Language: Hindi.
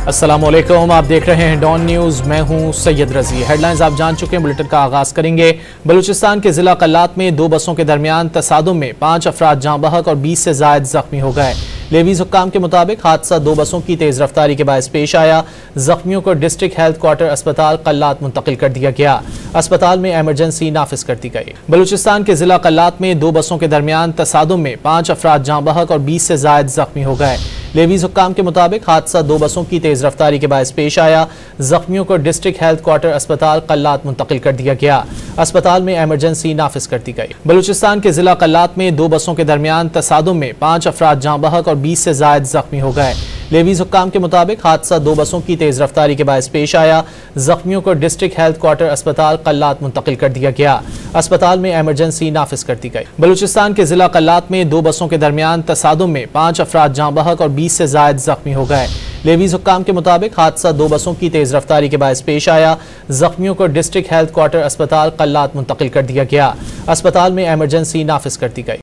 अस्सलामुअलैकुम, आप देख रहे हैं डॉन न्यूज़। मैं हूं सैयद रजी। हेडलाइंस आप जान चुके हैं, बुलेटिन का आगाज करेंगे। बलूचिस्तान के जिला कल्लात में दो बसों के दरमियान तसादुम में 5 अफराद जाँ बहक और 20 से जायद जख्मी हो गए। लेवीज हुक्काम के मुताबिक हादसा दो बसों की तेज रफ्तारी के बायस पेश आया। जख्मियों को डिस्ट्रिक्ट हेल्थ क्वार्टर अस्पताल कल्लात मुंतकिल कर दिया गया। अस्पताल में एमरजेंसी नाफिज कर दी गई। बलूचिस्तान के जिला कल्लात में दो बसों के दरमियान तसादुम में 5 अफराद जाँ बहक और 20 से जायद जख्मी हो गए। लेवीज हुक्काम के मुताबिक हादसा दो बसों की तेज रफ्तारी के बायस पेश आया। जख्मियों को डिस्ट्रिक्ट हेल्थ क्वार्टर अस्पताल कल्लात मुंतकिल कर दिया गया। अस्पताल में एमरजेंसी नाफिज कर दी गई। बलूचिस्तान के जिला कल्लात में दो बसों के दरमियान तसादुम में 5 अफराद जाँ बहक और 20 से जायद जख्मी हो गए। लेवीज हुक्काम के मुताबिक हादसा दो बसों की तेज रफ्तारी के बायस पेश आया। जख्मियों को डिस्ट्रिक्ट हेल्थ क्वार्टर अस्पताल कल्लात मुंतकिल कर दिया गया। अस्पताल में एमरजेंसी नाफिज कर दी गई। बलूचिस्तान के जिला कल्लात में दो बसों के दरमियान तसादुम में 5 अफराद जाँ बहक और 20 से जायद जख्मी हो गए। लेवीज हुक्काम के मुताबिक हादसा दो बसों की तेज रफ्तारी के बायस पेश आया। जख्मियों को डिस्ट्रिक्ट हेल्थ क्वार्टर अस्पताल कल्लात मुंतकिल कर दिया गया। अस्पताल में एमरजेंसी नाफिज कर दी गई।